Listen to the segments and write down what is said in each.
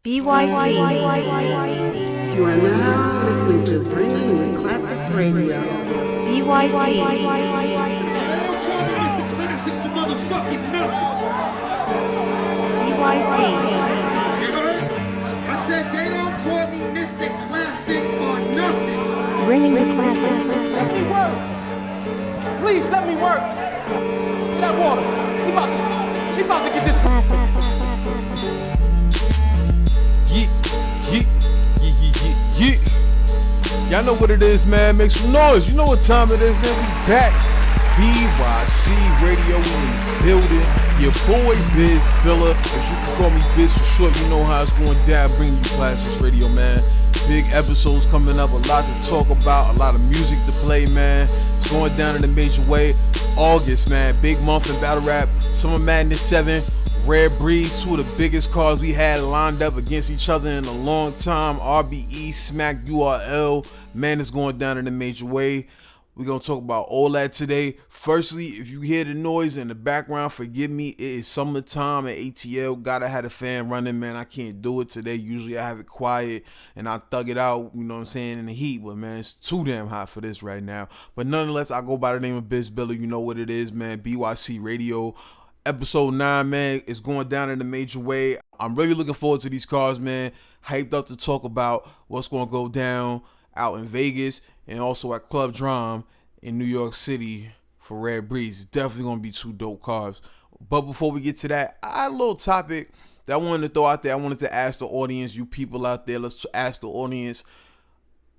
bYc. You are now listening to Bringing the Classics Radio. bYc. I said they don't call me Mr. Classic for nothing. Bringing the classics. Let me work. Please let me work. That water. He about to get this Classics. Yeah. Y'all know what it is, man. Make some noise. You know what time it is, man. We back. bYc Radio in the building. Your boy Biz Billa, but you can call me Biz for short. You know how it's going down. Bringing you Classics Radio, man. Big episodes coming up. A lot to talk about. A lot of music to play, man. It's going down in a major way. August, man. Big month in battle rap. Summer Madness 7. Rare Breeds, two of the biggest cards we had lined up against each other in a long time. RBE, Smack URL. Man, it's going down in a major way. We're going to talk about all that today. Firstly, if you hear the noise in the background, forgive me. It is summertime at ATL. Gotta have the fan running, man. I can't do it today. Usually I have it quiet and I thug it out, you know what I'm saying, in the heat. But, man, it's too damn hot for this right now. But nonetheless, I go by the name of Biz Billa. You know what it is, man. bYc Radio. Episode 9, man, is going down in a major way. I'm really looking forward to these cards, man. Hyped up to talk about what's going to go down out in Vegas and also at Club Drum in New York City for Rare Breeds. It's definitely going to be two dope cards. But before we get to that, I had a little topic that I wanted to throw out there. I wanted to ask the audience, you people out there, let's ask the audience.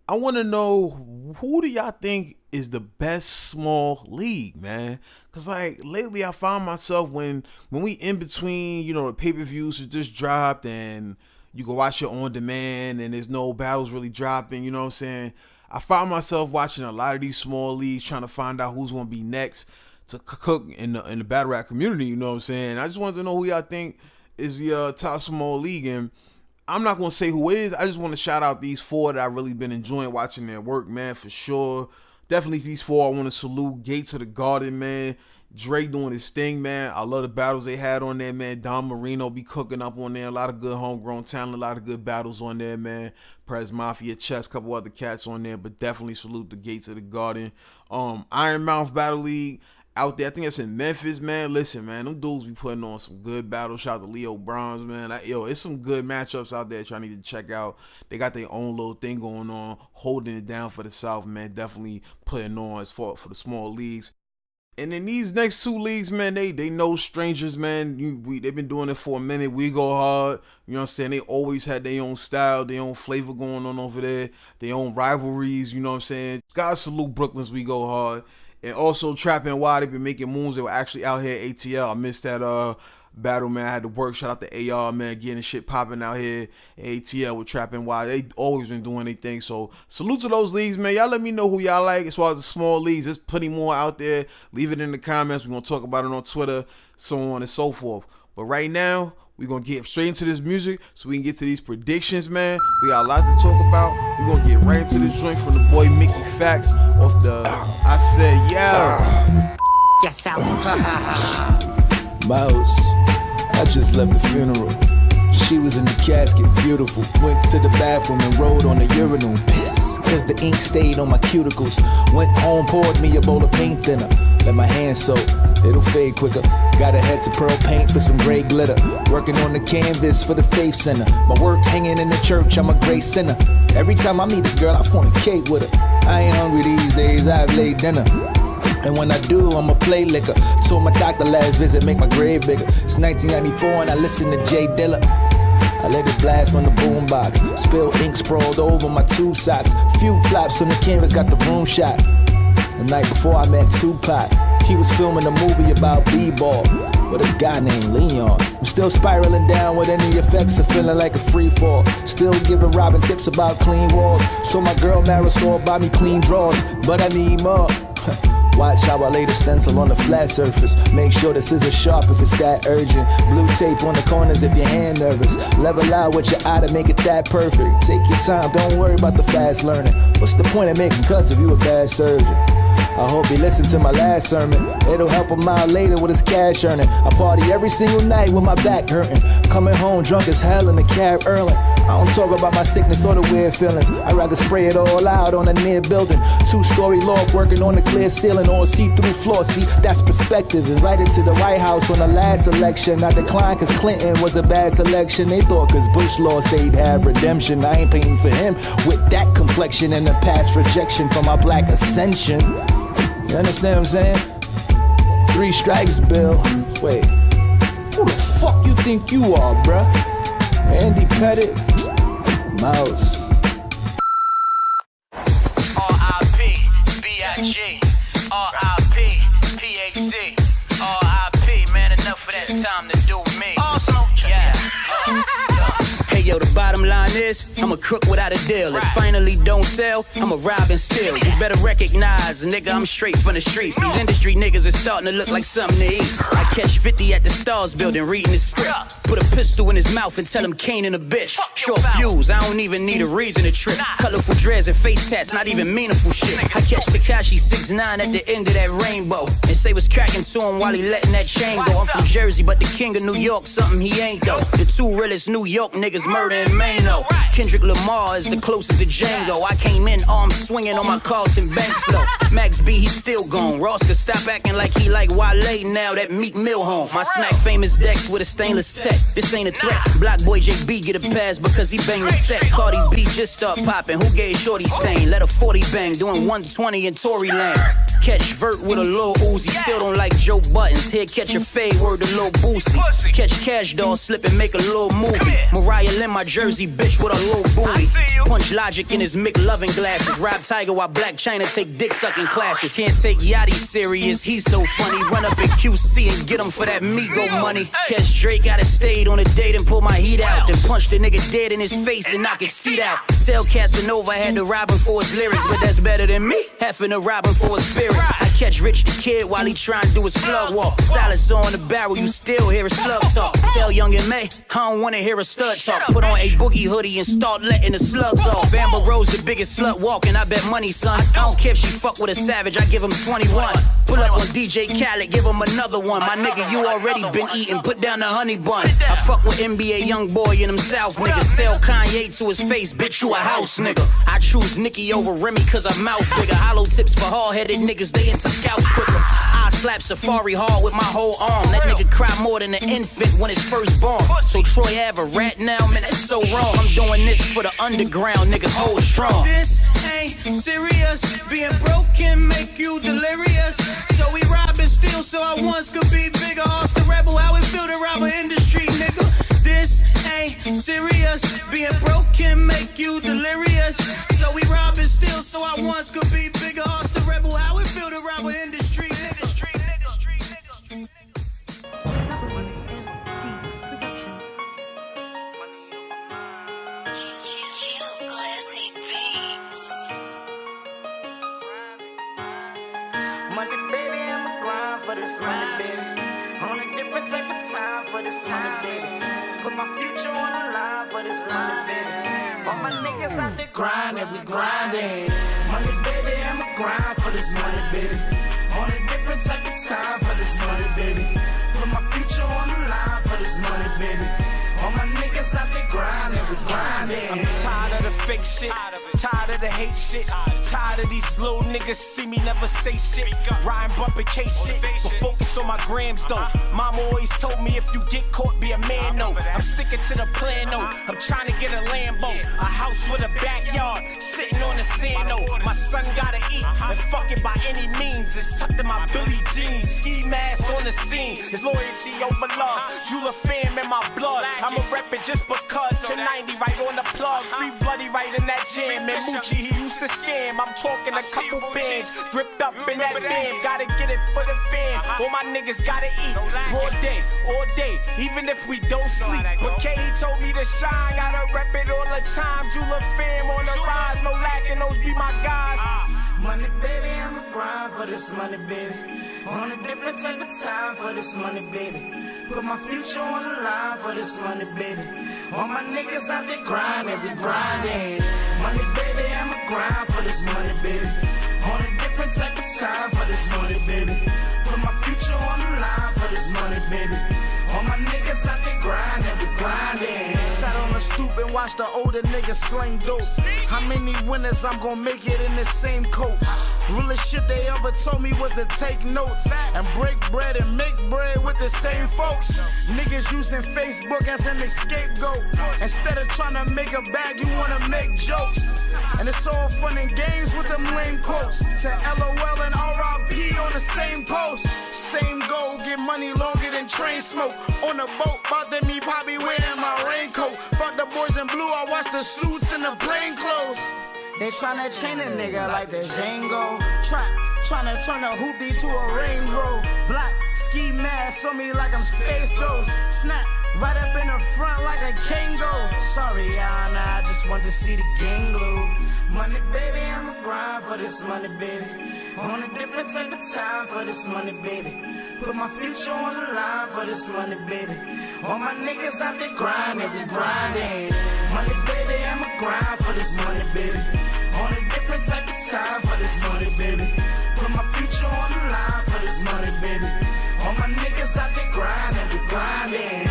I want to know, who do y'all think is the best small league, man? Because, like, lately I found myself when we in between, you know, the pay-per-views that just dropped and you can watch it on demand and there's no battles really dropping, you know what I'm saying? I found myself watching a lot of these small leagues, trying to find out who's going to be next to cook in the battle rap community, you know what I'm saying? I just wanted to know who y'all think is the top small league, and I'm not going to say who it is. I just want to shout out these four that I've really been enjoying watching their work, man, for sure. Definitely these four I want to salute. Gates of the Garden, man. Dre doing his thing, man. I love the battles they had on there, man. Don Marino be cooking up on there. A lot of good homegrown talent, a lot of good battles on there, man. Prez Mafia, Chess, couple other cats on there, but definitely salute the Gates of the Garden. Iron Mouth Battle League out there. I think that's in Memphis, man. Listen, man, them dudes be putting on some good battles. Shout out to Leo Bronze, man. It's some good matchups out there that y'all need to check out. They got their own little thing going on, holding it down for the South, man. Definitely putting on as far for the small leagues. And in these next two leagues, man, they no strangers, man. They've been doing it for a minute. We go hard. You know what I'm saying? They always had their own style, their own flavor going on over there, their own rivalries, you know what I'm saying? God salute Brooklyn's We Go Hard. And also Trap NY, they've been making moves. They were actually out here at ATL. I missed that battle, man. I had to work. Shout out to AR, man, getting shit popping out here at ATL with Trap NY. They always been doing their thing. So salute to those leagues, man. Y'all let me know who y'all like as far as the small leagues. There's plenty more out there. Leave it in the comments. We're going to talk about it on Twitter, so on and so forth. But right now, we're going to get straight into this music so we can get to these predictions, man. We got a lot to talk about. We're going to get right into this joint from the boy Mickey Factz off the I Said Yeah. Yes, sir. Mouse, I just left the funeral. She was in the casket, beautiful. Went to the bathroom and rolled on the urinal. Piss, cause the ink stayed on my cuticles. Went home, poured me a bowl of paint thinner. Let my hands soak, it'll fade quicker. Gotta head to Pearl Paint for some gray glitter. Working on the canvas for the Faith Center. My work hanging in the church, I'm a great sinner. Every time I meet a girl, I fornicate with her. I ain't hungry these days, I've laid dinner. And when I do, I'ma play liquor. Told my doctor last visit, make my grave bigger. It's 1994 and I listen to J Dilla. I let it blast from the boombox. Spill ink sprawled over my two socks. Few claps on the canvas, got the room shot. The night before I met Tupac. He was filming a movie about b-ball with a guy named Leon. I'm still spiraling down with any effects of feeling like a free fall. Still giving Robin tips about clean walls. So my girl Marisol buy me clean drawers, but I need more. Watch how I lay the stencil on the flat surface. Make sure the scissors sharp if it's that urgent. Blue tape on the corners if your hand nervous. Level out with your eye to make it that perfect. Take your time, don't worry about the fast learning. What's the point of making cuts if you a bad surgeon? I hope he listened to my last sermon. It'll help him out later with his cash earning. I party every single night with my back hurting. Coming home drunk as hell in the cab early. I don't talk about my sickness or the weird feelings. I'd rather spray it all out on a near building. 2-story loft working on the clear ceiling or see-through floor. See, that's perspective. Invited to the White House on the last election. I declined cause Clinton was a bad selection. They thought cause Bush lost they'd have redemption. I ain't painting for him with that complexion and the past rejection for my black ascension. You understand what I'm saying? 3 strikes, Bill. Wait, who the fuck you think you are, bruh? Andy Pettit? Mouse. R.I.P. bYc. R.I.P. P.A.C. R.I.P. Man, enough of that time to do me. Arsonal, yeah. Hey yo, the bottom line is, I'm a crook without a deal. If finally don't sell, I'm a rob and steal. You better recognize, nigga, I'm straight from the streets. These industry niggas are starting to look like something to eat. I catch 50 at the Stars building reading the script. Put a pistol in his mouth and tell him Qleen in a bitch. Short fuse, I don't even need a reason to trip. Colorful dreads and face tats, not even meaningful shit. I catch Tekashi 6ix9ine at the end of that rainbow and say what's cracking to him while he letting that chain go. I'm from Jersey, but the king of New York, something he ain't though. The 2 realest New York niggas, Murda and Mano. Kendrick Lamar is the closest to Django. I came in arms swinging on my Carlton Banks flow. Max B, he's still gone. Ross could stop acting like he like Wale now that Meek Mill home. My smack famous decks with a stainless tech. This ain't a threat. Block boy JB get a pass because he banged the set. Cardi B just start popping. Who gave Shorty stain? Let a 40 bang, doing 120 in Tory Lane. Catch Vert with a little Uzi. Still don't like Joe Buttons. Here catch a fade word a little Boosie. Catch Cash Doll slip and make a little movie. Mariah Lynn my Jersey bitch with a little booty. Punch Logic in his McLovin glasses. Rob Tiger while Black China take dick sucking classes. Can't take Yachty serious, he's so funny. Run up in QC and get him for that Migo money. Catch Drake out of state on a date and pull my heat out. Then punch the nigga dead in his face and knock his teeth out. Tell Casanova had to rob him for his lyrics, but that's better than me having to rob him for his spirit. I catch Rich the Kid while he trying to do his plug walk. Silence on the barrel, you still hear a slug talk. Tell Young and May, I don't wanna hear a stud talk. Put on a boogie hoodie and start letting the slugs off. Amber Rose the biggest slut walking, I bet money son. I don't care if she fuck with a savage, I give him 21. Pull up on DJ Khaled, give him another one. My nigga, you already been eating, put down the honey bun. I fuck with NBA young boy and them South niggas. Tell Kanye to his face, bitch you a house nigga. I choose Nicki over Remy cause her mouth bigger. Hollow tips for hard-headed niggas, they into scouts quicker. I slap Safari hard with my whole arm. That nigga cry more than an infant when it's first born. So Troy have a rat now, man that's so wrong. I'm doing this for the underground, niggas hold strong. This ain't serious, being broken make you delirious. So we rob and steal so I once could be bigger. Arsonal Da Rebel, how it feel to rob an industry, nigga. This ain't serious, being broken make you delirious. So we rob and steal so I once could be bigger. Arsonal Da Rebel, how it feel to rob an industry, nigga. Money, baby, I'ma grind for this money, baby. On a different type of time for this money, baby. Put my future on the line for this money, baby. All my niggas out there grinding, we grinding. Money, baby, I'ma grind for this money, baby. On a different type of time for this money, baby. Put my future on the line for this money, baby. All my niggas out there grinding, we grinding. I'm tired of the fake shit, tired of the hate shit, tired of these little niggas see me never say shit. Riding bump and chase shit, but focus on my grams though. Mama always told me if you get caught, be a man, no. I'm sticking to the plan, no. I'm trying to get a Lambo, a house with a backyard, sitting on the sand, no. My son gotta eat, and fuck it by any means. It's tucked in my Billie jeans, ski mask on the scene. It's loyalty over love, Jula fam in my blood. I'ma rep it just because. 1090 right on the plug, free bloody right in that jam. And Moochie, he used to scam. I'm talking a couple bands, dripped up in that band. Gotta get it for the fam. All my niggas gotta eat, all day, even if we don't sleep. But K, he told me to shine, gotta rep it all the time. Jula fam on the rise, no lacking, those be my guys. Money, baby, I'ma grind for this money, baby. On a different type of time for this money, baby. Put my future on the line for this money, baby. All my niggas out there grinding, we grinding. Money, baby, I'ma grind for this money, baby. On a different type of time for and watch the older niggas sling dope. How many winners I'm gonna make it in the same coat? Realest shit they ever told me was to take notes and break bread and make bread with the same folks. Niggas using Facebook as an scapegoat. Instead of trying to make a bag, you wanna make jokes. And it's all fun and games with them lame quotes. To LOL and RBE on the same post. Same goal, get money longer than train smoke. On the boat, bout to me, probably wearing my raincoat. Fuck the boys in blue, I watch the suits and the plain clothes. They tryna chain a nigga like the Django. Trap, tryna turn a hoopty to a rainbow. Black, ski mask on me like I'm Space Ghost. Snap, right up in the front like a Kango. Sorry, Yana, I just want to see the gang glue. Money, baby, I'ma grind for this money, baby. On a different type of time for this money, baby. Put my future on the line for this money, baby. All my niggas out there grinding, we grinding. Money, baby, I'ma grind for this money, baby. On a different type of time for this money, baby. Put my future on the line for this money, baby. All my niggas out there grinding, we grinding.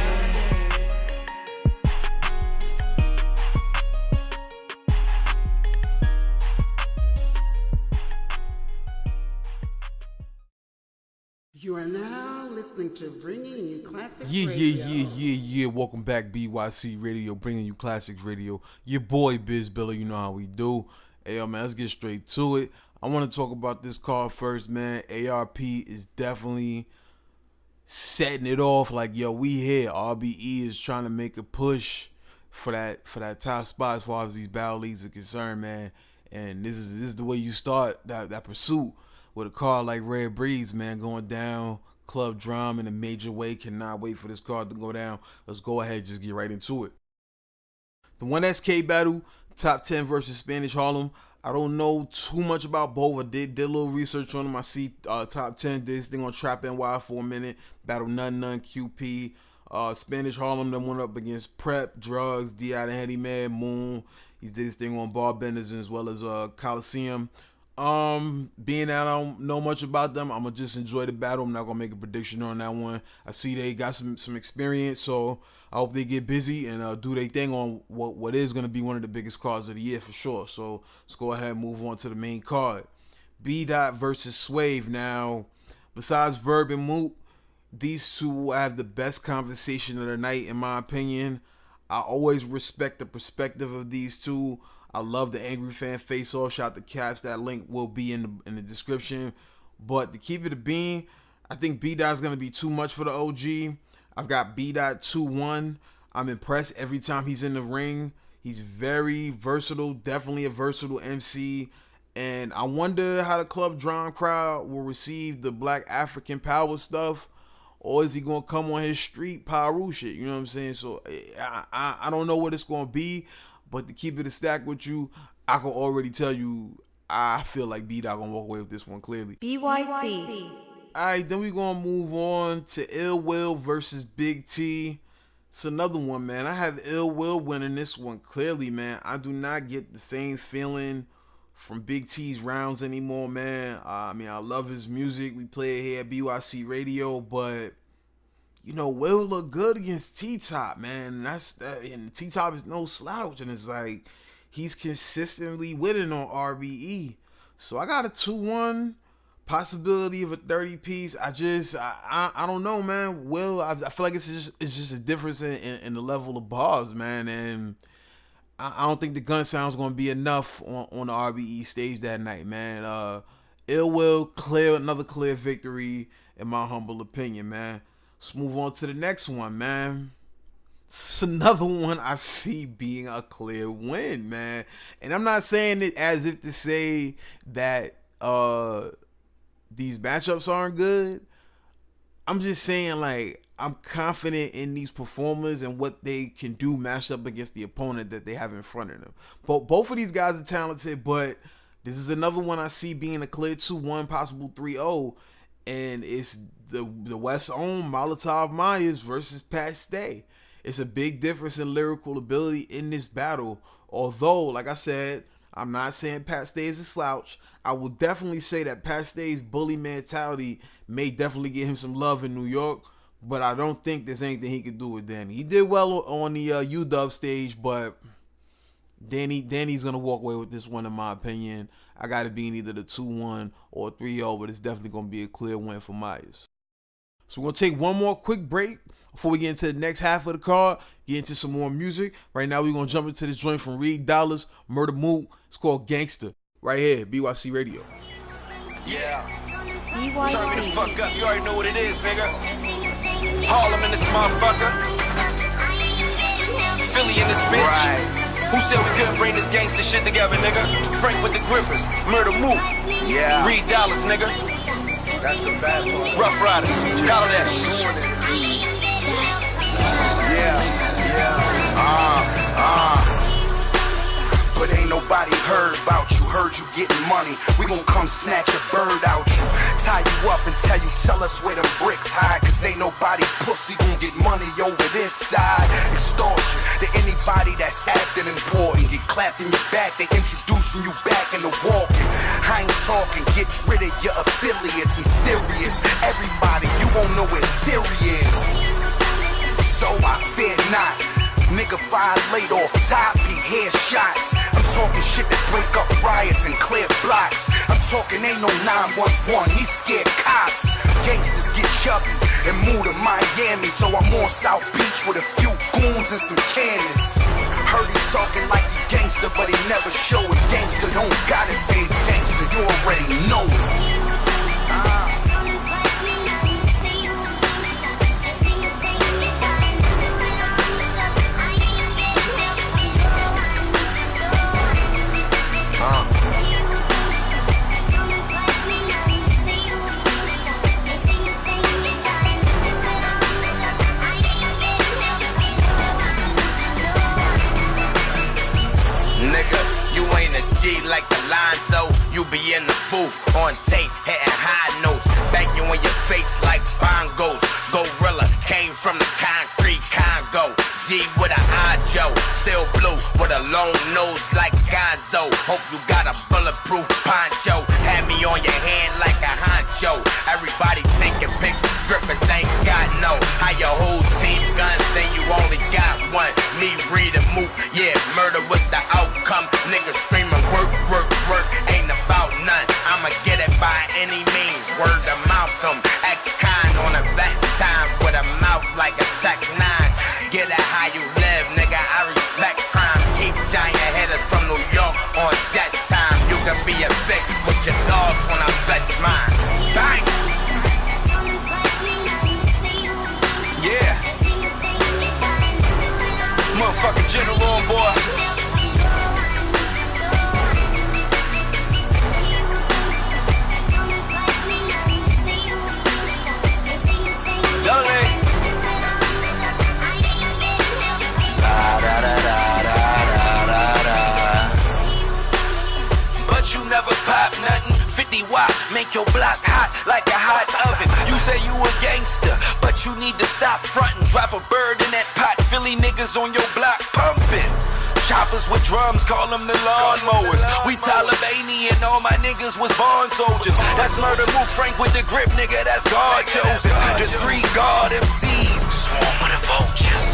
You are now listening to Bringing You Classics Yeah, Radio. yeah. Welcome back, bYc Radio, bringing you Classics Radio. Your boy, Biz Billa, you know how we do. Hey, yo, man, let's get straight to it. I want to talk about this card first, man. ARP is definitely setting it off like, yo, we here. RBE is trying to make a push for that top spot as far as these battle leagues are concerned, man. And this is the way you start that pursuit. With a card like Red Breeze, man, going down, Club Drum in a major way. Cannot wait for this card to go down. Let's go ahead and just get right into it. The 1SK battle, top 10 versus Spanish Harlem. I don't know too much about both. I did a little research on them. I see top 10 did this thing on Trap NY for a minute. Battle None QP. Spanish Harlem then went up against Prep, Drugs, D.I. the Heady Man, Moon. He did his thing on Bar Benders as well as Coliseum. Being that I don't know much about them, I'm gonna just enjoy the battle. I'm not gonna make a prediction on that one. I see they got some experience, so I hope they get busy and do their thing on what is gonna be one of the biggest cards of the year for sure. So let's go ahead and move on to the main card. B. versus Swave. Now, besides Verb and Mook, these two will have the best conversation of the night, in my opinion. I always respect the perspective of these two. I love the Angry Fan Face-Off. Shout out to Cats. That link will be in the description. But to keep it a bean, I think B-Dot's going to be too much for the OG. I've got B-Dot 2-1. I'm impressed every time he's in the ring. He's very versatile. Definitely a versatile MC. And I wonder how the Club Drum crowd will receive the Black African power stuff. Or is he going to come on his street Paru shit? You know what I'm saying? So I don't know what it's going to be. But to keep it a stack with you, I can already tell you I feel like B-Dot gonna walk away with this one clearly. bYc. Alright, then we gonna move on to Ill Will versus Big T. It's another one, man. I have Ill Will winning this one clearly, man. I do not get the same feeling from Big T's rounds anymore, man. I mean, I love his music. We play it here at bYc Radio, but you know, Will look good against T-Top, man. And T-Top is no slouch, and it's like he's consistently winning on RBE. So I got a 2-1, possibility of a 30-piece. I don't know, man. Will, I feel like it's just a difference in the level of bars, man. And I don't think the gun sound's gonna be enough on the RBE stage that night, man. Ill Will, another clear victory in my humble opinion, man. Let's move on to the next one, man. It's another one I see being a clear win, man. And I'm not saying it as if to say that these matchups aren't good. I'm just saying, like, I'm confident in these performers and what they can do matched up against the opponent that they have in front of them. Both of these guys are talented, but this is another one I see being a clear 2-1, possible 3-0. And it's the West's own Molotov Myers versus Pat Stay. It's a big difference in lyrical ability in this battle. Although, like I said, I'm not saying Pat Stay is a slouch. I will definitely say that Pat Stay's bully mentality may definitely get him some love in New York. but I don't think there's anything he could do with Danny. He did well on the UW stage, but Danny's gonna walk away with this one, in my opinion. I got to be in either the 2-1 or 3-0, but it's definitely gonna be a clear win for Myers. So we're gonna take one more quick break before we get into the next half of the card, get into some more music. Right now we're gonna jump into this joint from Reed Dollaz, Murda Mook. It's called Gangsta. Right here, bYc Radio. Yeah. bYc. Turn me the fuck up, you already know what it is, nigga. Harlem in this motherfucker. Philly in this bitch. Right. Who said we couldn't bring this gangsta shit together, nigga? Frank with the Grippaz, Murda Mook. Yeah. Reed Dollaz, nigga. That's the bad part. Rough Riders, all of that. But ain't nobody heard about you. Heard you getting money. We gon' come snatch a bird out you. Tie you up and tell us where them bricks hide. Cause ain't nobody pussy gon' get money over this side. Extortion to anybody that's acting important. Get clapped in your back, they introducing you back into walking. I ain't talking, get rid of your affiliates and serious. Everybody, you won't know it's serious. So I fear not. Nigga violate off top, he headshots. I'm talking shit that break up riots and clear blocks. I'm talking ain't no 911, these scared cops. Gangsters get chubby and move to Miami. So I'm on South Beach with a few goons and some cannons. Heard he talking like he gangster, but he never show it. Gangster don't gotta say gangster, you already know it. Like the line, so you be in the booth on tape, hitting high notes, banging on your face like bongos. Gorilla came from the concrete Congo. G with an Joe, still blue with a long nose like Gonzo. Hope you got a bulletproof poncho. Had me on your hand like a honcho. Everybody taking pics, Grippaz ain't got no. How your whole team guns say you only got one. Me Reed and Mook, yeah, murder was the outcome. Niggas screaming work, work, work, ain't about none. I'ma get it by any means. Word to Malcolm, ex-con on a vest time with a mouth like a Tech 9. Get it how you live, nigga, I respect crime. Keep giant hitters from New York on jet time. You can be a thick with your dogs when I fetch mine. Bang! Yeah. Motherfucking general, boy. But you never pop nothing. 50 watt, make your block hot like a hot oven. You say you a gangster, but you need to stop frontin'. Drop a bird in that pot, Philly niggas on your block pumping. Choppers with drums, call them the lawnmowers. We Talibani and all my niggas was born soldiers. That's Murda Mook, Frank with the grip, nigga, that's God chosen. The 3 God MCs, swarm with the vultures.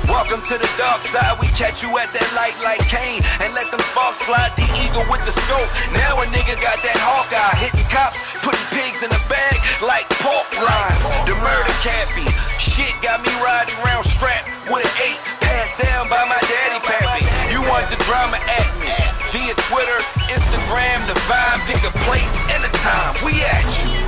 Welcome to the dark side, we catch you at that light like Kane and let them sparks fly, the eagle with the scope. Now a nigga got that Hawkeye, hitting cops, putting pigs in the bag like pork rinds. The murder cappy, shit got me riding around strapped with an 8, passed down by my daddy pappy. You want the drama at me, via Twitter, Instagram, the vibe, pick a place and a time, we at you.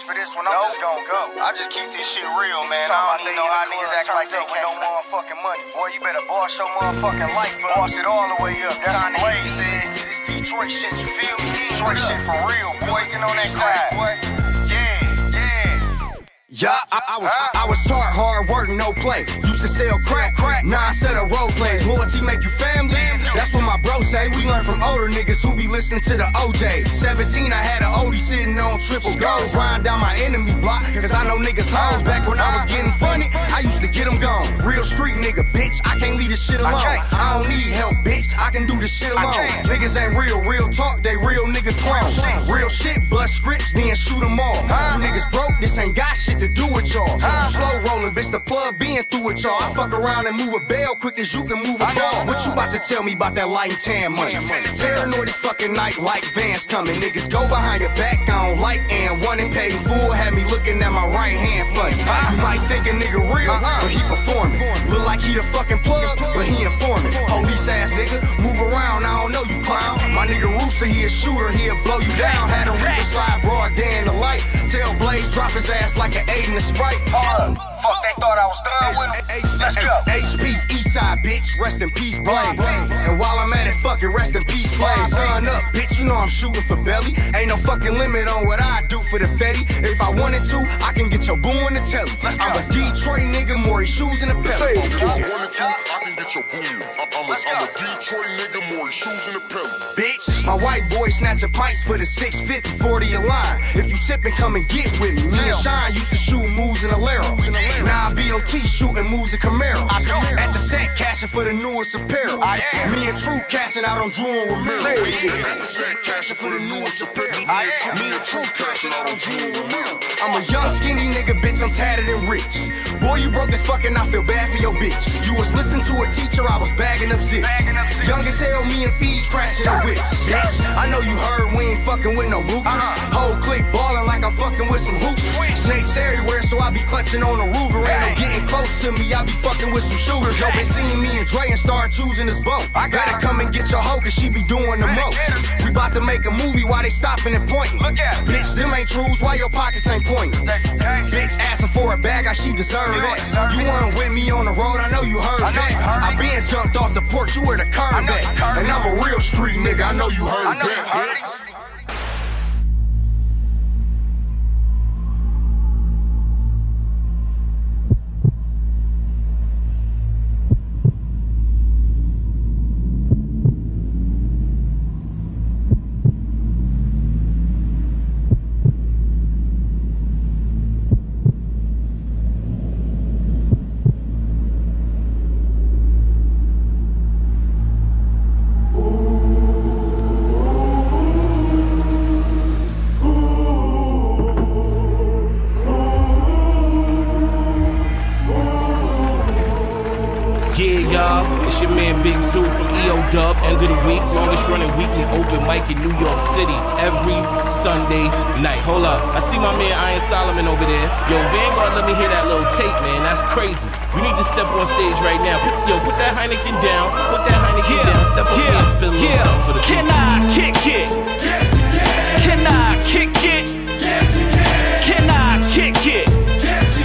For this one, I'm just gonna go. I just keep this shit real, man. I don't even know how niggas act like that with no motherfucking money. Boy, you better boss your motherfucking life up. Boss it all the way up. That's what Blade says to this Detroit shit, you feel me? Detroit shit for real, boy. Get on that side, boy. Yeah, I was taught hard work, no play. Used to sell crack. Now I set up role plays. Loyalty make you family. That's what my bro say. We learn from older niggas who be listening to the OJ. 17, I had an oldie sitting on triple goals. Riding down my enemy block, cause I know niggas hoes. Back when I was getting funny, I used to get them gone. Real street nigga, bitch. I can't leave this shit alone. I don't need help, bitch. I can do this shit alone. Niggas ain't real talk. They real nigga clown. Real shit, bust scripts, then shoot them all. You niggas broke, this ain't got shit to do with y'all. You slow rolling, bitch, the plug being through with y'all. I fuck around and move a bell quick as you can move a ball. What you about to tell me about that light and tan money? Paranoid this fucking night like Vans coming. Niggas go behind your back, I don't like and one and paid in full. Had me looking at my right hand funny. You might think a nigga real, but he performing. Look like he the fucking plug, but he informing. Police ass nigga, move around, I don't know you clown. My nigga Rooster, he a shooter, he'll blow you down. Had him Reaper slide broad day in the light. Tell Blaze drop his ass like an 8 in the Sprite. Fuck, they thought I was done with him. Let's go. HP, Eastside, bitch, rest in peace, Blaze. And while I'm at it, fuck it, rest in peace, Blaze. Sun up, bitch, you know I'm shooting for belly. Ain't no fucking limit on what I do for the Fetty. If I wanted to, I can get your boo on the telly. I'm a Detroit nigga, more shoes in the pelly. If I wanted to, I can get your boo. I'm a Detroit nigga, more shoes in the pelly. Bitch, my white boy snatching pints for the 650, 40 a line. If you sippin', come and get with me. Me and Shine used to shoot moves in Aleros. Now I BOT shooting moves in Camaro. At the set, cashing for the newest apparel. Me and True cashing out on Jewel with Mirror. At the set, cashing for the newest apparel. Me and True cashing out on Jewel with Mirror. I'm a young skinny nigga, bitch, I'm tatted and rich. Boy, you broke as fucking, I feel bad for your bitch. You was listening to a teacher, I was bagging up zips. Young as hell, me and Fees crashing the whips. Bitch, I know you heard we ain't fucking with no moochers. Whole clique ballin' like I'm fucking with some hoops. Snakes everywhere, so I be clutching on a Ruger. Ain't no getting close to me, I be fucking with some shooters. Yo, been seeing me and Dre and start choosing this boat. I gotta come and get your hoe, cause she be doing the most. We bout to make a movie while they stopping and pointing. Bitch, them ain't trues, why your pockets ain't pointing? Bitch asking for a bag, I she deserve that. You weren't with me on the road, I know you heard that. I been jumped off the porch, you where the curb at. And I'm a real street nigga, I know you heard that, bitch. It's your man Big Zoo from EO Dub, end of the week, longest running weekly open mic in New York City, every Sunday night. Hold up, I see my man Iron Solomon over there. Yo, Vanguard, let me hear that little tape, man, that's crazy. You need to step on stage right now. Put that Heineken down, step up here and spill a little something for the people. Can I kick it? Yes, you can. Can I kick it? Yes, you can. Can I kick it?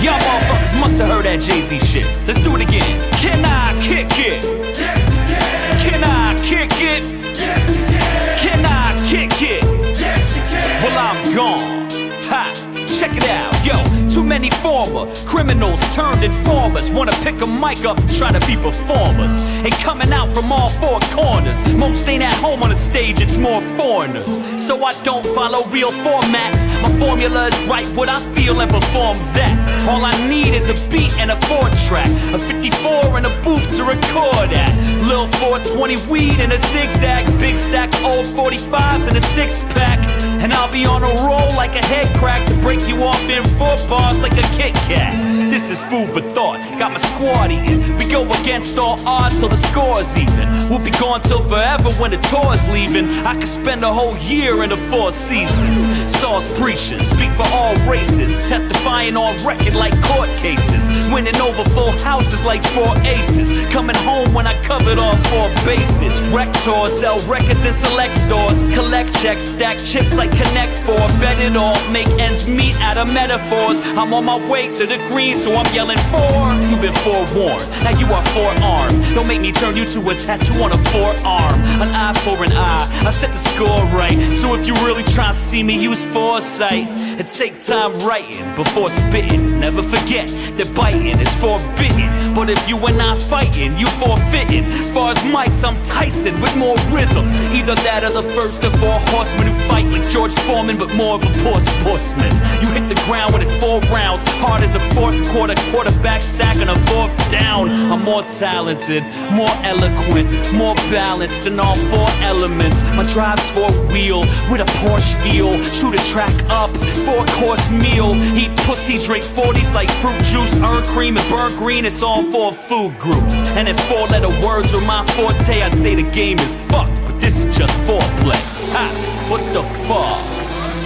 Y'all motherfuckers must have heard that Jerzey shit. Let's do it again. Can I kick it? Yes, you can. Can I kick it? Yes, you can. Can I kick it? Yes, you can. Well, I'm gone. Ha! Check it out, yo. Too many former criminals turned informers. Wanna pick a mic up, try to be performers. Ain't coming out from all four corners. Most ain't at home on the stage, it's more foreigners. So I don't follow real formats. My formula is write what I feel and perform that. All I need is a beat and a 4-track, a 54 and a booth to record at. Lil 420 weed and a zigzag, big stack old 45s and a 6-pack. And I'll be on a roll like a head crack to break you off in 4 bars like a Kit Kat. This is food for thought, got my squad eating. We go against all odds till the score's even. We'll be gone till forever when the tour's leaving. I could spend a whole year in the 4 seasons. Saul's preaching, speak for all races. Testifying on record like court cases. Winning over full houses like 4 aces. Coming home when I covered all 4 bases. Rec tours, sell records in select stores. Collect checks, stack chips like Connect 4. Bet it all, make ends meet out of metaphors. I'm on my way to the green, so I'm yelling for. You been forewarned. Now you are forearmed. Don't make me turn you to a tattoo on a forearm. An eye for an eye, I set the score right. So if you really try to see me, use foresight. And take time writing before spitting. Never forget that biting is forbidden. But if you and I fighting, you forfeiting. Far as mics, I'm Tyson with more rhythm. Either that or the first of 4 horsemen who fight like George Foreman, but more of a poor sportsman. You hit the ground with it 4 rounds, hard as a 4th quarter quarterback sack on a 4th down. I'm more talented, more eloquent, more balanced than all 4 elements. My drive's 4-wheel with a Porsche feel. Shoot a track up, 4-course meal. Eat pussy, drink 40s like fruit juice, earn cream and burn green. It's all 4 food groups. And if 4-letter words were my forte, I'd say the game is fucked, but this is just foreplay. Ha, what the fuck?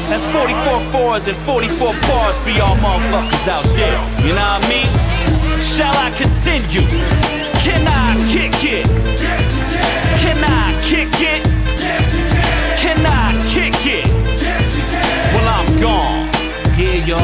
That's 44 4s and 44 bars for y'all motherfuckers out there. You know what I mean? Shall I continue? Can I kick it? Can I kick it? Can I kick it? Well, I'm gone. Yeah, y'all.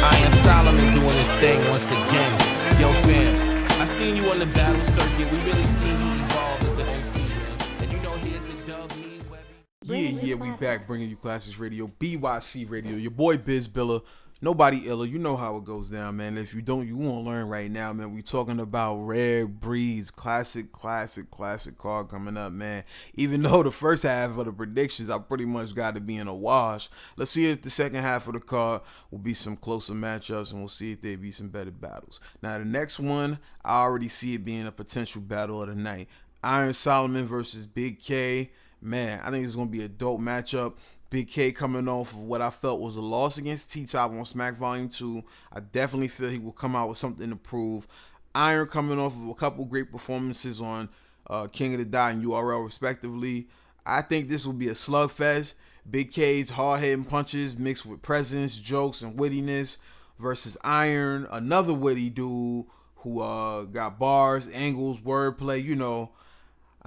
I am Solomon doing this thing once again. Yo, fam, I seen you on the battle circuit. We really seen you evolve as an MC, man. And you know, here at the Dub, me, Webby. Yeah, we back bringing you Classics Radio, bYc Radio. Your boy Biz Billa, nobody iller. You know how it goes down, man. If you don't, you won't learn right now, man. We talking about Rare Breeds, classic card coming up, man. Even though the first half of the predictions, I pretty much got to be in a wash. Let's see if the second half of the card will be some closer matchups, and we'll see if there be some better battles. Now, the next one, I already see it being a potential battle of the night. Iron Solomon versus Big K. Man, I think it's going to be a dope matchup. Big K coming off of what I felt was a loss against T-Top on Smack Volume 2. I definitely feel he will come out with something to prove. Iron coming off of a couple great performances on King of the Dot and URL respectively. I think this will be a slugfest. Big K's hard-hitting punches mixed with presence, jokes, and wittiness versus Iron, another witty dude who got bars, angles, wordplay, you know.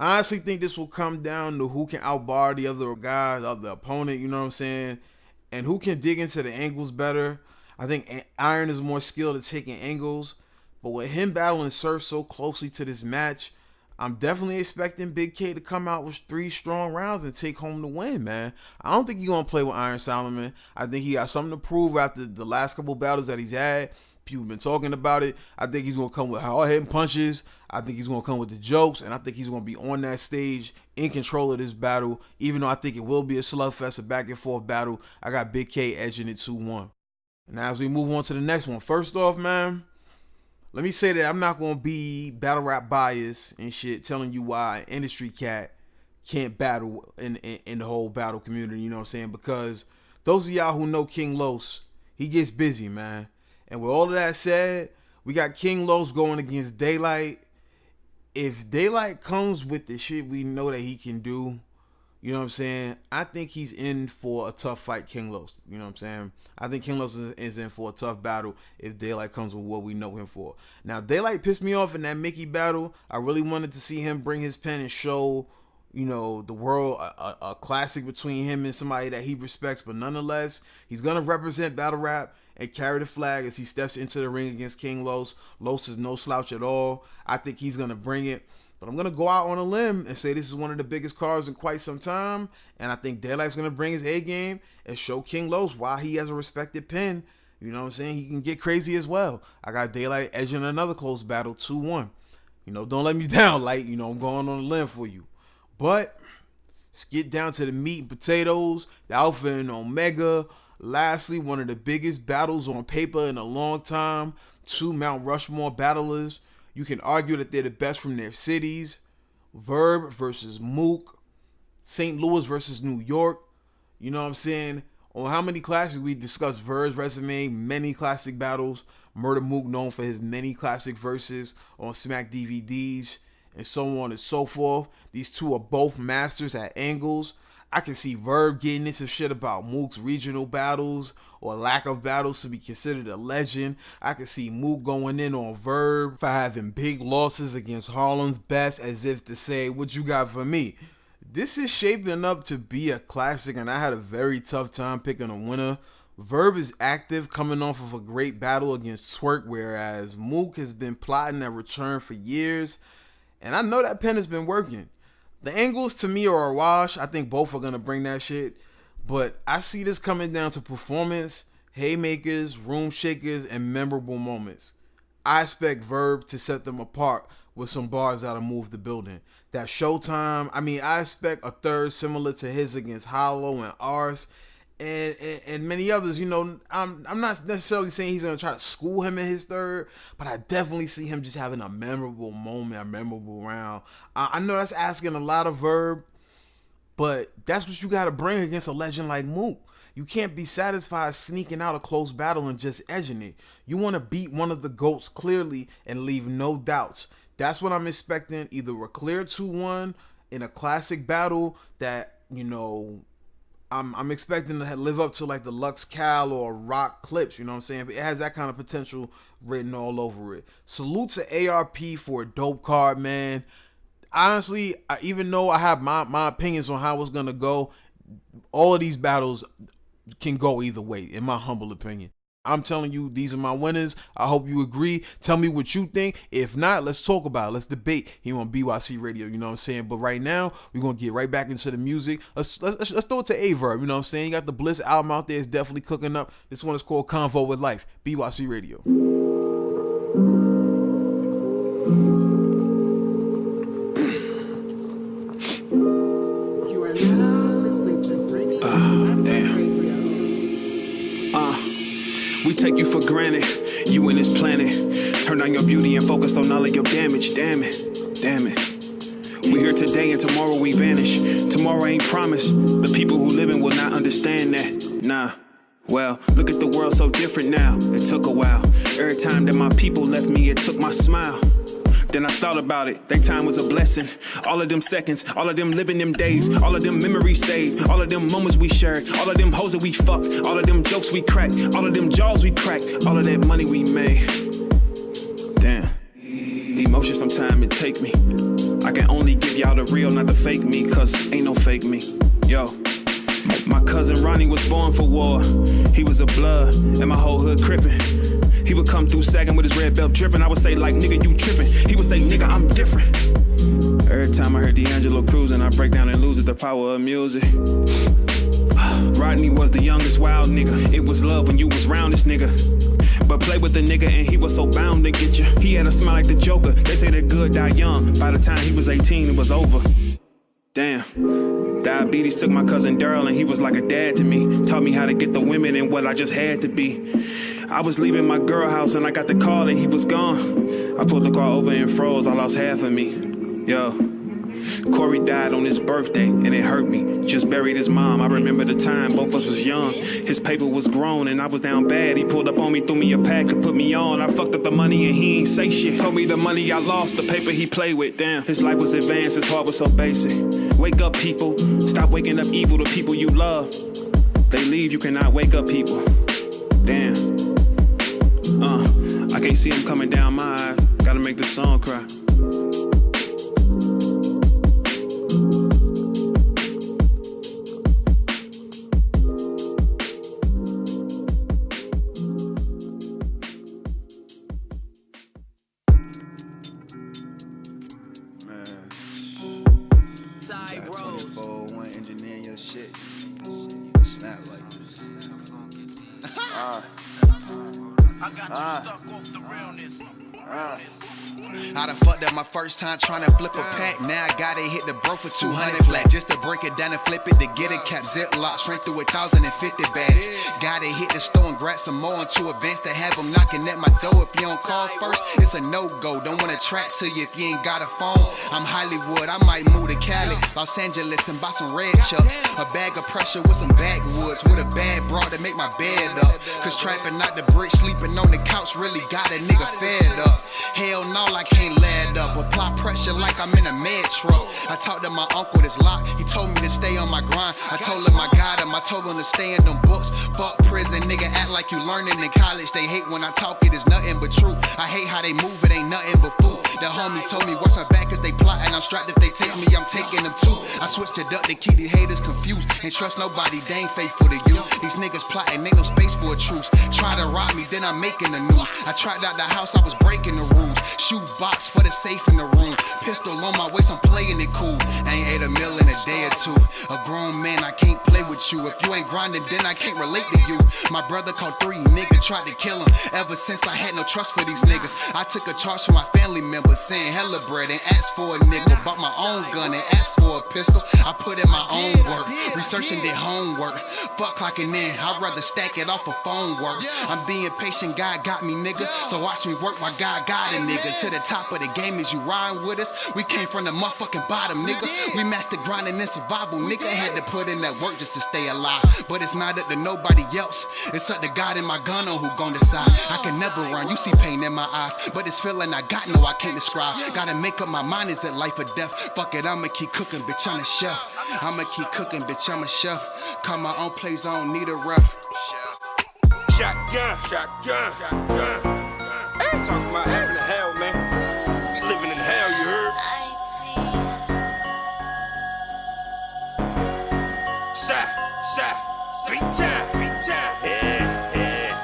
I honestly think this will come down to who can outbar the other guy, the other opponent, you know what I'm saying? And who can dig into the angles better. I think Iron is more skilled at taking angles. But with him battling Surf so closely to this match, I'm definitely expecting Big K to come out with 3 strong rounds and take home the win, man. I don't think he's going to play with Iron Solomon. I think he got something to prove after the last couple battles that he's had. People have been talking about it. I think he's going to come with hard-hitting punches. I think he's going to come with the jokes. And I think he's going to be on that stage in control of this battle. Even though I think it will be a slugfest, a back-and-forth battle, I got Big K edging it 2-1. Now, as we move on to the next one. First off, man, let me say that I'm not going to be battle rap biased and shit, telling you why an industry cat can't battle in the whole battle community, you know what I'm saying? Because those of y'all who know King Los, he gets busy, man. And with all of that said, we got King Los going against Daylyt. If Daylyt comes with the shit we know that he can do, you know what I'm saying? I think he's in for a tough fight, King Los. You know what I'm saying? I think King Los is in for a tough battle if Daylyt comes with what we know him for. Now, Daylyt pissed me off in that Mickey battle. I really wanted to see him bring his pen and show, you know, the world a classic between him and somebody that he respects. But nonetheless, he's going to represent battle rap and carry the flag as he steps into the ring against King Los. Los is no slouch at all. I think he's going to bring it. But I'm going to go out on a limb and say this is one of the biggest cards in quite some time. And I think Daylight's going to bring his A game and show King Los why he has a respected pen. You know what I'm saying? He can get crazy as well. I got Daylyt edging another close battle, 2-1. You know, don't let me down, Light. You know, I'm going on a limb for you. But let's get down to the meat and potatoes, the Alpha and Omega. Lastly, one of the biggest battles on paper in a long time. 2 Mount Rushmore battlers. You can argue that they're the best from their cities. Verb versus Mook. St. Louis versus New York. You know what I'm saying? On how many classics we discussed Verb's resume, many classic battles. Murda Mook known for his many classic verses on Smack DVDs and so on and so forth. These two are both masters at angles. I can see Verb getting into shit about Mook's regional battles or lack of battles to be considered a legend. I can see Mook going in on Verb for having big losses against Harlem's best, as if to say, what you got for me? This is shaping up to be a classic, and I had a very tough time picking a winner. Verb is active coming off of a great battle against Twork, whereas Mook has been plotting a return for years. And I know that pen has been working. The angles to me are a wash. I think both are going to bring that shit. But I see this coming down to performance, haymakers, room shakers, and memorable moments. I expect Verb to set them apart with some bars that'll move the building. That Showtime, I mean, I expect a third similar to his against Hollow and Ars. And many others, you know, I'm not necessarily saying he's going to try to school him in his third, but I definitely see him just having a memorable moment, a memorable round. I know that's asking a lot of Verb, but that's what you got to bring against a legend like Mook. You can't be satisfied sneaking out a close battle and just edging it. You want to beat one of the GOATs clearly and leave no doubts. That's what I'm expecting, either a clear 2-1 in a classic battle that, you know, I'm expecting to live up to like the Lux Cal or Rock clips, you know what I'm saying? But it has that kind of potential written all over it. Salute to ARP for a dope card, man. Honestly, even though I have my opinions on how it's going to go, all of these battles can go either way, in my humble opinion. I'm telling you, these are my winners. I hope you agree. Tell me what you think. If not, let's talk about it. Let's debate here on bYc Radio, you know what I'm saying? But right now, we're going to get right back into the music. Let's throw it to Verb, you know what I'm saying? You got the Bliss album out there. It's definitely cooking up. This one is called Convo with Life, bYc Radio. You are now listening to Bringing Damn. We take you for granted, you in this planet. Turn down your beauty and focus on all of your damage. Damn it. We here today and tomorrow we vanish. Tomorrow ain't promised. The people who living will not understand that. Nah. Well, look at the world so different now. It took a while. Every time that my people left me, it took my smile. Then I thought about it, that time was a blessing. All of them seconds, all of them living them days, all of them memories saved, all of them moments we shared, all of them hoes that we fucked, all of them jokes we cracked, all of them jaws we cracked, all of that money we made. Damn, emotion sometime it take me. I can only give y'all the real, not the fake me, cause ain't no fake me. Yo, my cousin Ronnie was born for war. He was a blood, and my whole hood crippin'. He would come through sagging with his red belt dripping. I would say like, nigga, you tripping. He would say, nigga, I'm different. Every time I heard D'Angelo cruising, I break down and lose it, the power of music. Rodney was the youngest wild nigga. It was love when you was round this nigga. But play with the nigga and he was so bound to get you. He had a smile like the Joker. They say that good die young. By the time he was 18, it was over. Damn. Diabetes took my cousin Daryl and he was like a dad to me. Taught me how to get the women and what I just had to be. I was leaving my girl house and I got the call and he was gone. I pulled the car over and froze, I lost half of me. Yo, Corey died on his birthday and it hurt me. Just buried his mom, I remember the time, both of us was young. His paper was grown and I was down bad. He pulled up on me, threw me a pack to put me on. I fucked up the money and he ain't say shit. Told me the money I lost, the paper he played with. Damn, his life was advanced, his heart was so basic. Wake up people, stop waking up evil to people you love. They leave, you cannot wake up people. Damn. I can't see him coming down my eyes. Gotta make the song cry. I done fucked up my first time trying to flip a pack. Now I gotta hit the bro for 200 flat. Just to break it down and flip it to get it cap. Ziploc straight through 1,050 bags. Gotta hit the store and grab some more into events to have them knocking at my door. If you don't call first, it's a no-go. Don't wanna track to you if you ain't got a phone. I'm Hollywood, I might move to Cali, Los Angeles and buy some red chucks. A bag of pressure with some backwoods. With a bad broad to make my bed up. Cause trapping out the brick, sleeping on the couch really got a nigga fed up. Hell no, I can't lad up. Apply pressure pressure like I'm in a med truck. I talked to my uncle that's locked, he told me to stay on my grind. I told him I got him, I told him to stay in them books. Fuck prison, nigga, act like you learning in college. They hate when I talk, it is nothing but true. I hate how they move, it ain't nothing but food. The homie told me watch my back cause they plotting. I'm strapped if they take me, I'm taking them too. I switched it up to keep these haters confused. Ain't trust nobody, they ain't faithful to you. These niggas plotting, ain't no space for a truce. Try to rob me, then I'm making the news. I tried out the house, I was breaking the rules. Shoe box for the safe in the room. Pistol on my waist, I'm playing it cool. I ain't ate a meal in a day or two. A grown man, I can't play with you. If you ain't grinding, then I can't relate to you. My brother called 3 niggas, tried to kill him. Ever since I had no trust for these niggas, I took a charge for my family members, saying hella bread and asked for a nickel. Bought my own gun and asked for a pistol. I put in my own work, researching did homework. Fuck clocking in, I'd rather stack it off of phone work. I'm being patient, God got me, nigga. So watch me work, my God got a nigga. To the top of the game, is you riding with us? We came from the motherfucking bottom, nigga. We mastered grinding and survival, nigga. Had to put in that work just to stay alive. But it's not up to nobody else. It's up to God and my gun on who gon' decide. I can never run, you see pain in my eyes. But this feeling I got, no, I can't describe. Gotta make up my mind, is it life or death? Fuck it, I'ma keep cooking, bitch, I'm a chef. I'ma keep cooking, bitch, I'm a chef. Call my own place, I don't need a rep. Shotgun, shotgun, shotgun. Ain't talking about heaven to hell, man. Living in hell, you heard? Side, 3 times, yeah.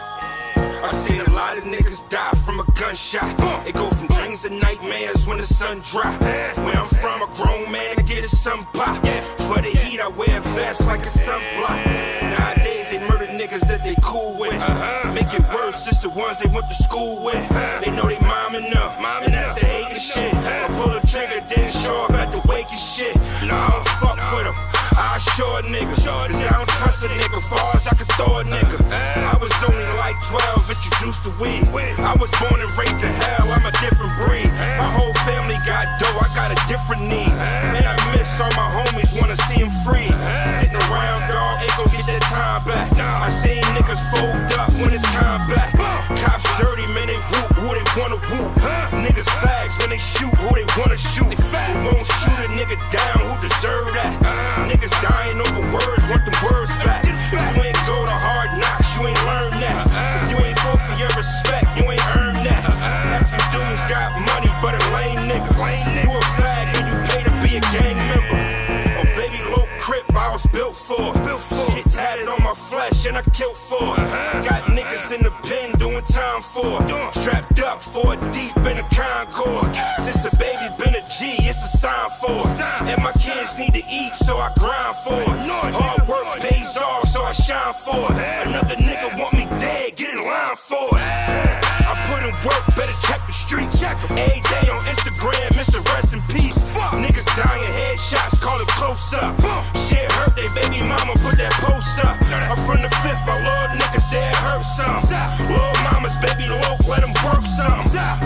I seen a lot of niggas die from a gunshot. It go from dreams to nightmares when the sun drop. Where I'm from, a grown man to get his sun pop. For the heat, I wear a vest like a sunblock. Nowadays, they murder niggas that they cool with. Make it worse, it's the ones they went to school with. They know they mom and them, and that's the hating shit. I pull the trigger, then show up at the wake and shit. No, I don't fuck with them. I show a nigga, cause I don't trust a nigga, far as I can throw a nigga. I was only like 12, introduced to weed. I was born and raised in hell, I'm a different breed. My whole family got dough, I got a different need. Man, I miss all my homies, wanna see them free. Sitting around, dog, ain't gon' get that time back. I seen niggas fold up when it's combat. Cops dirty, man, they whoop who they wanna whoop. Niggas flags when they shoot who they wanna shoot. Who won't shoot a nigga down, who deserve that? Niggas dying over words, want them words back. You ain't go to hard knocks, you ain't learn that. If you ain't fought for your respect, you ain't earned that. Half you dudes got money, but a lame nigga. You a flag and you pay to be a gang member. Oh baby, low crip, I was built for. Hits had it on my flesh and I killed for. Got niggas in the pen doing time for. Strapped up 4 deep in the Concord. Since a baby been a G, it's a sign for. And my kids need to eat, so I grind for it. Hard work pays off, so I shine for it. Another nigga want me dead, get in line for it. I put in work, better check the street. Every day on Instagram, Mr. Rest in Peace. Niggas dying, headshots, call it close up. Shit hurt, they baby mama put that post up. I'm from the 5th, my lord niggas, they hurt some. Lord mama's baby low, let them work some.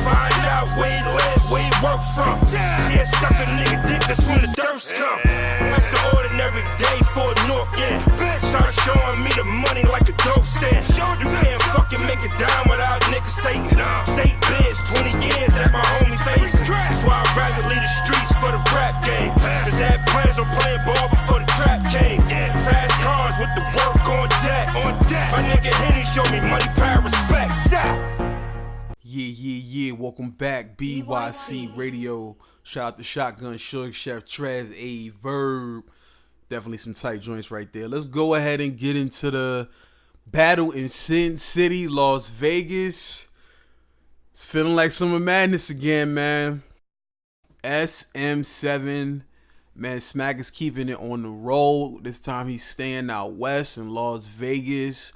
Find out where he live, where he work from. Yeah, suck a nigga dick, that's when the thirst come. That's the ordinary day for a North, yeah. Start showing me the money like a dope stand. You can't fucking make it down without niggas saying. State biz, 20 years at my homie face. That's why I'd rather leave the streets for the rap game. Cause I had plans on playing ball before the trap came. Fast cars with the work on deck. My nigga Henny showed me money, power, respect. Yeah. Welcome back, bYc Radio. Shout out to Shotgun, Suge, Chef Trez, Verb. Definitely some tight joints right there. Let's go ahead and get into the battle in Sin City, Las Vegas. It's feeling like Summer Madness again, man. SM7. Man, Smack is keeping it on the road. This time he's staying out west in Las Vegas.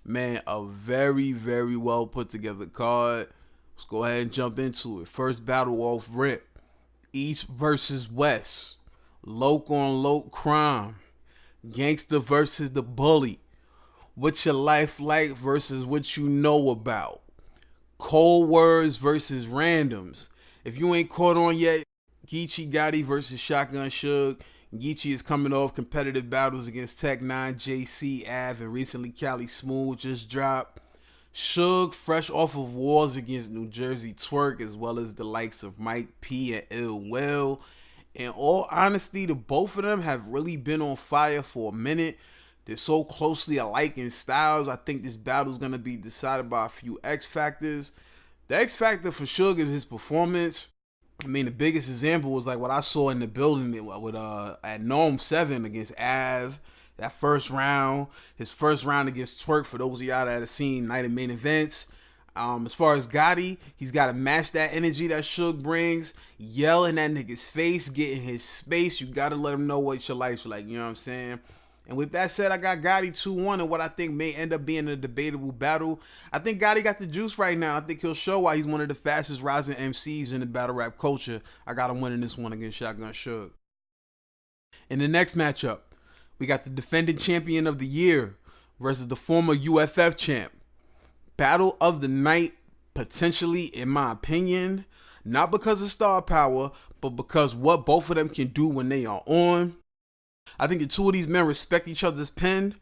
Man, a very, very well put together card. Let's go ahead and jump into it. First battle off rip. East versus West. Loc on Loc crime. Gangsta versus the bully. What's your life like versus what you know about. Cold words versus randoms. If you ain't caught on yet, Geechi Gotti versus Shotgun Suge. Geechi is coming off competitive battles against Tech 9, JC, Av, and recently Cali Smooth just dropped. Suge, fresh off of wars against New Jerzey Twork, as well as the likes of Mike P and Ill Will. In all honesty, the both of them have really been on fire for a minute. They're so closely alike in styles. I think this battle is going to be decided by a few X factors. The X factor for Suge is his performance. I mean, the biggest example was like what I saw in the building with at Gnome 7 against Av. That first round, his first round against Twork, for those of y'all that have seen Night of Main Events. As far as Gotti, he's got to match that energy that Suge brings. Yell in that nigga's face, get in his space. You got to let him know what your life's like, you know what I'm saying? And with that said, I got Gotti 2-1 in what I think may end up being a debatable battle. I think Gotti got the juice right now. I think he'll show why he's one of the fastest rising MCs in the battle rap culture. I got him winning this one against Shotgun Suge. In the next matchup, we got the defending champion of the year versus the former UFF champ. Battle of the night, potentially, in my opinion, not because of star power, but because what both of them can do when they are on. I think the two of these men respect each other's pen,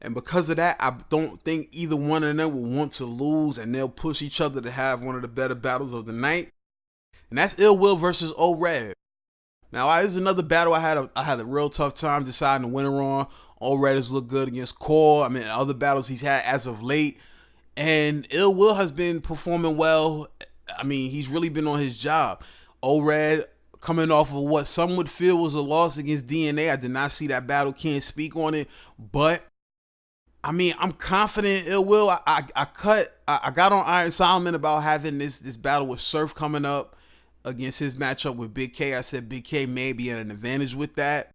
and because of that, I don't think either one of them will want to lose, and they'll push each other to have one of the better battles of the night. And that's Ill Will versus O-Red. Now, this is another battle I had a real tough time deciding the winner on. O-Red has looked good against Core. I mean, other battles he's had as of late. And Ill Will has been performing well. I mean, he's really been on his job. O-Red coming off of what some would feel was a loss against DNA. I did not see that battle. Can't speak on it. But, I mean, I'm confident Ill Will. I got on Iron Solomon about having this battle with Surf coming up against his matchup with Big K. I said Big K may be at an advantage with that.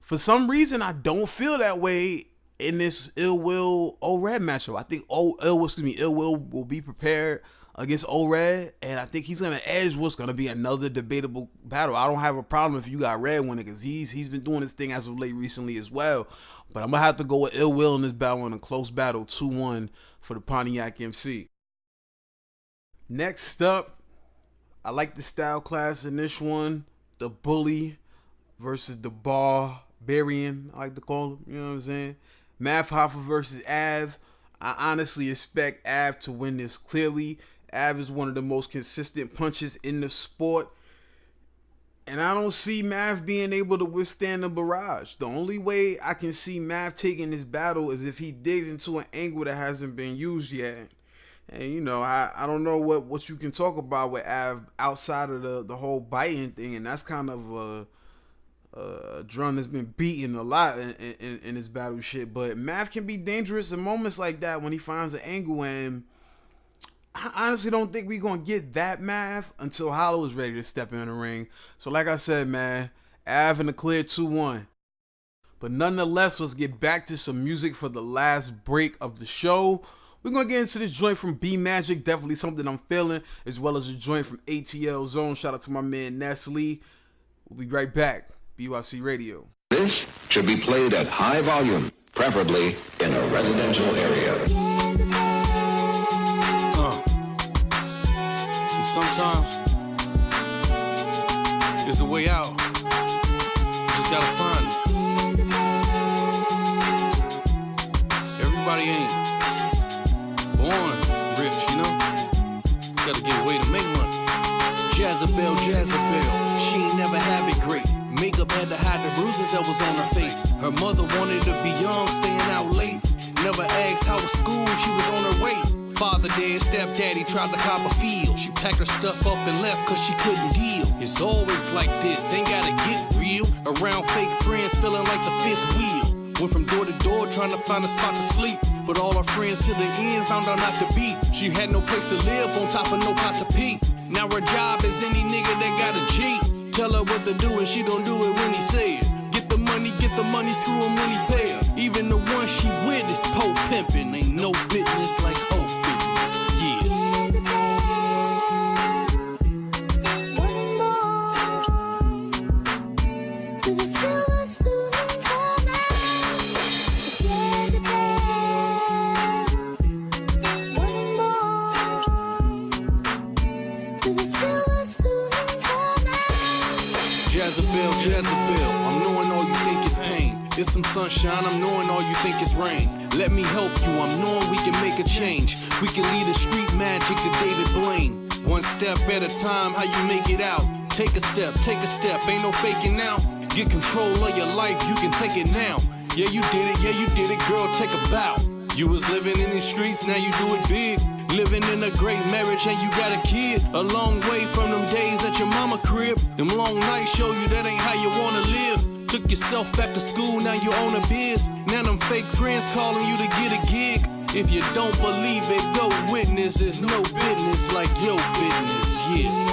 For some reason, I don't feel that way in this Ill Will O-Red matchup. I think Ill Will be prepared against O-Red, and I think he's gonna edge what's gonna be another debatable battle. I don't have a problem if you got Red winning, because he's been doing his thing as of late recently as well. But I'm gonna have to go with Ill Will in this battle, in a close battle, 2-1 for the Pontiac MC. Next up, I like the style class in this one. The Bully versus the Barbarian, I like to call him, you know what I'm saying? Math Hoffa versus Av. I honestly expect Av to win this clearly. Av is one of the most consistent punches in the sport. And I don't see Math being able to withstand the barrage. The only way I can see Math taking this battle is if he digs into an angle that hasn't been used yet. And, you know, I don't know what you can talk about with Av outside of the whole biting thing. And that's kind of a drum that's been beaten a lot in his battle shit. But Math can be dangerous in moments like that when he finds an angle. And I honestly don't think we're going to get that Math until Holla is ready to step in the ring. So like I said, man, Av in the clear 2-1. But nonetheless, let's get back to some music for the last break of the show. We're going to get into this joint from B Magic, definitely something I'm feeling, as well as a joint from ATL Zone. Shout out to my man Ness. We'll be right back. bYc Radio. This should be played at high volume, preferably in a residential area. See, sometimes there's a way out. You just gotta find it. Everybody ain't born rich, you know? Gotta get a way to make money. Jezebel, she ain't never have it great. Makeup had to hide the bruises that was on her face. Her mother wanted to be young, staying out late. Never asked how was school, she was on her way. Father dead, stepdaddy tried to cop a field. She packed her stuff up and left cause she couldn't deal. It's always like this, ain't gotta get real. Around fake friends feeling like the fifth wheel. Went from door to door trying to find a spot to sleep. But all her friends to the end found out not to be. She had no place to live on top of no pot to pee. Now her job is any nigga that got a G. Tell her what to do and she don't do it when he say it. Get the money, screw him when he pay her. Even the one she with is po pimpin'. Ain't no business like hope business, yeah. Jezebel, I'm knowing all you think is pain. It's some sunshine, I'm knowing all you think is rain. Let me help you, I'm knowing we can make a change. We can lead a street magic to David Blaine. One step at a time, how you make it out. Take a step, ain't no faking now. Get control of your life, you can take it now. Yeah, you did it, girl, take a bow. You was living in these streets, now you do it big. Living in a great marriage and you got a kid. A long way from them days at your mama crib. Them long nights show you that ain't how you wanna live. Took yourself back to school, now you own a biz. Now them fake friends calling you to get a gig. If you don't believe it, go witness. It's no business like your business, yeah.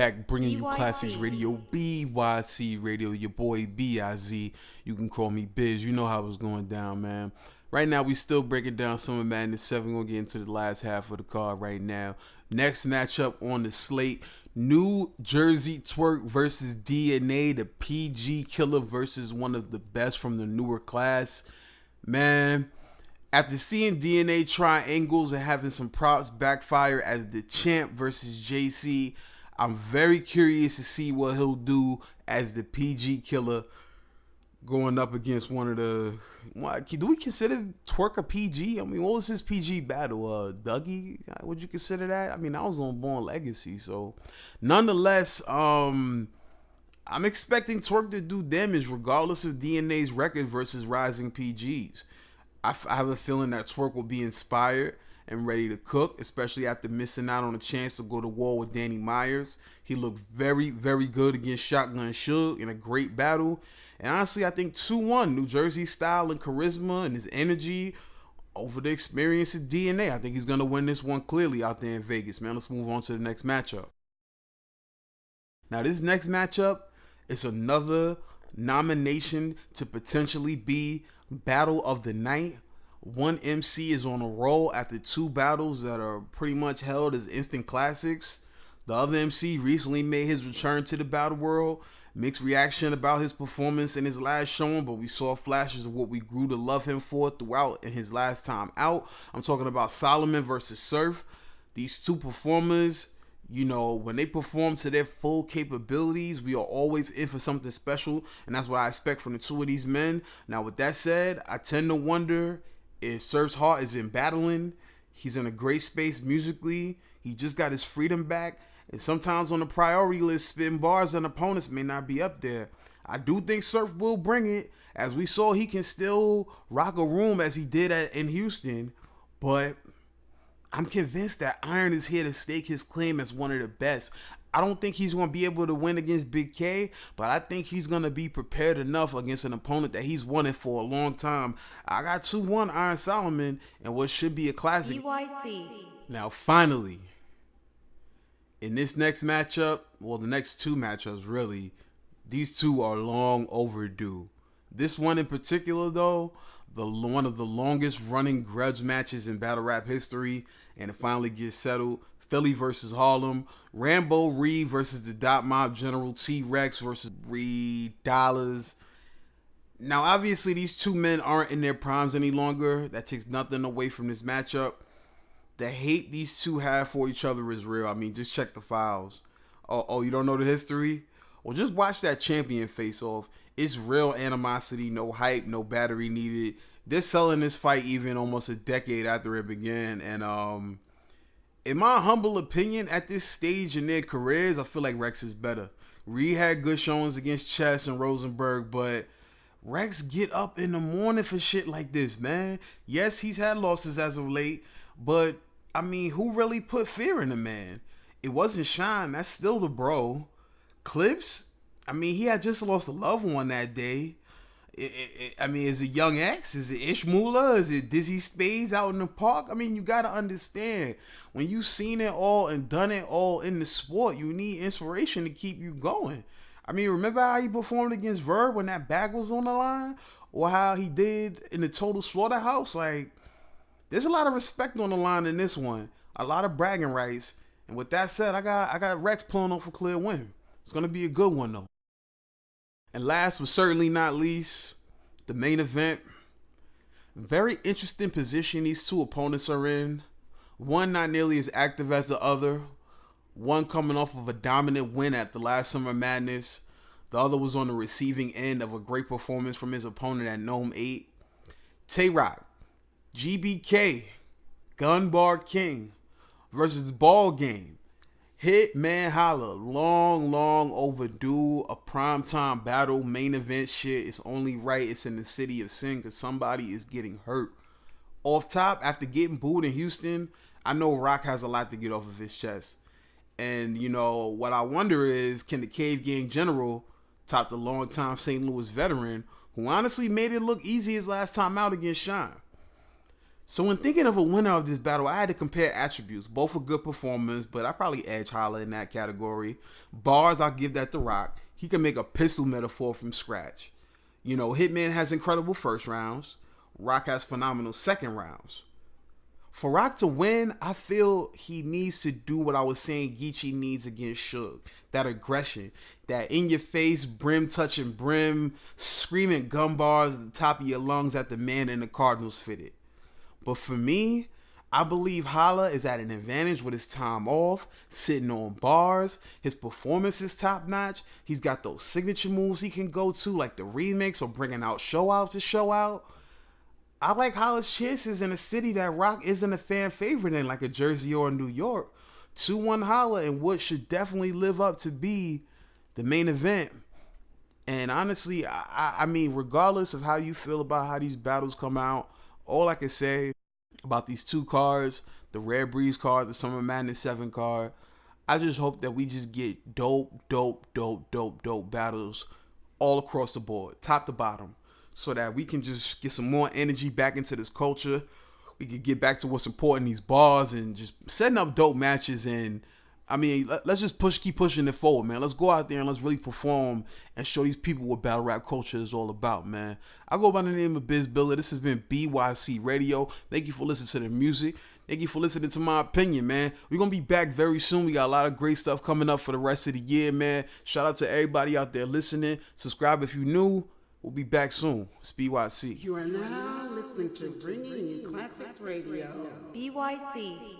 back bringing you bYc. Classics Radio, bYc Radio, your boy BIZ. You can call me Biz. You know how it's going down, man. Right now, we still breaking down Summer Madness 7. We're going to get into the last half of the card right now. Next matchup on the slate, New Jerzey Twork versus DNA, the PG killer versus one of the best from the newer class. Man, after seeing DNA triangles and having some props backfire as the champ versus JC, I'm very curious to see what he'll do as the PG killer going up against one of the... Do we consider Twork a PG? I mean, what was his PG battle? Dougie? Would you consider that? I mean, I was on Born Legacy, so... Nonetheless, I'm expecting Twork to do damage regardless of DNA's record versus rising PGs. I have a feeling that Twork will be inspired and ready to cook, especially after missing out on a chance to go to war with Danny Myers. He looked very, very good against Shotgun Suge in a great battle. And honestly, I think 2-1, New Jerzey style and charisma and his energy over the experience of DNA. I think he's going to win this one clearly out there in Vegas, man. Let's move on to the next matchup. Now, this next matchup is another nomination to potentially be Battle of the Night. One MC is on a roll after 2 battles that are pretty much held as instant classics. The other MC recently made his return to the battle world. Mixed reaction about his performance in his last showing, but we saw flashes of what we grew to love him for throughout in his last time out. I'm talking about Solomon versus Surf. These 2 performers, you know, when they perform to their full capabilities, we are always in for something special, and that's what I expect from the 2 of these men. Now, with that said, I tend to wonder if Surf's heart is in battling. He's in a great space musically. He just got his freedom back. And sometimes on the priority list, spitting bars on opponents may not be up there. I do think Surf will bring it. As we saw, he can still rock a room as he did in Houston. But I'm convinced that Iron is here to stake his claim as one of the best. I don't think he's going to be able to win against Big K, but I think he's going to be prepared enough against an opponent that he's won it for a long time. I got 2-1 Iron Solomon and what should be a classic. bYc. Now, finally, in this next matchup, well, the next 2 matchups, really, these 2 are long overdue. This one in particular, though, one of the longest running grudge matches in battle rap history, and it finally gets settled. Philly versus Harlem, Rambo Reed versus the Dot Mob General, T-Rex versus Reed, Dollaz. Now, obviously, these 2 men aren't in their primes any longer. That takes nothing away from this matchup. The hate these 2 have for each other is real. I mean, just check the files. Oh, you don't know the history? Well, just watch that champion face-off. It's real animosity, no hype, no battery needed. They're selling this fight even almost a decade after it began. And in my humble opinion, at this stage in their careers, I feel like Rex is better. Reed had good showings against Chess and Rosenberg, but Rex get up in the morning for shit like this, man. Yes, he's had losses as of late, but I mean, who really put fear in the man? It wasn't Shine. That's still the bro. Clips, I mean, he had just lost a loved one that day. I mean, is it Young X? Is it Ishmula? Is it Dizzy Spades out in the park? I mean, you got to understand, when you've seen it all and done it all in the sport, you need inspiration to keep you going. I mean, remember how he performed against Verb when that bag was on the line? Or how he did in the Total Slaughterhouse? Like, there's a lot of respect on the line in this one. A lot of bragging rights. And with that said, I got Rex pulling off a clear win. It's going to be a good one, though. And last but certainly not least, the main event. Very interesting position these 2 opponents are in. One not nearly as active as the other. One coming off of a dominant win at the last Summer Madness. The other was on the receiving end of a great performance from his opponent at Gnome 8. Tay Roc, GBK, Gun Bar King versus Ball Game, Hitman Holla. Long overdue. A primetime battle, main event shit. It's only right it's in the city of sin because somebody is getting hurt. Off top, after getting booed in Houston, I know Roc has a lot to get off of his chest. And, you know, what I wonder is, can the Cave Gang General top the longtime St. Louis veteran who honestly made it look easy his last time out against Shine? So when thinking of a winner of this battle, I had to compare attributes. Both are good performers, but I probably edge Holla in that category. Bars, I'll give that to Roc. He can make a pistol metaphor from scratch. You know, Hitman has incredible first rounds. Roc has phenomenal second rounds. For Roc to win, I feel he needs to do what I was saying Geechi needs against Suge. That aggression, that in-your-face, brim-touching brim, screaming gun bars at the top of your lungs at the man in the Cardinals fitted. But for me, I believe Holla is at an advantage with his time off, sitting on bars. His performance is top-notch. He's got those signature moves he can go to, like the remix or bringing out show out to show out. I like Holla's chances in a city that Roc isn't a fan favorite in, like a Jersey or a New York. 2-1 Holla in what should definitely live up to be the main event. And honestly, I mean, regardless of how you feel about how these battles come out, all I can say about these two cards, the Rare Breeze card, the Summer Madness 7 card, I just hope that we just get dope battles all across the board, top to bottom, so that we can just get some more energy back into this culture. We can get back to what's important, these bars, and just setting up dope matches. And I mean, let's just keep pushing it forward, man. Let's go out there and let's really perform and show these people what battle rap culture is all about, man. I go by the name of BizBilla. This has been bYc Radio. Thank you for listening to the music. Thank you for listening to my opinion, man. We're going to be back very soon. We got a lot of great stuff coming up for the rest of the year, man. Shout out to everybody out there listening. Subscribe if you're new. We'll be back soon. It's bYc. You are now listening to Bringing You Classics Radio. bYc.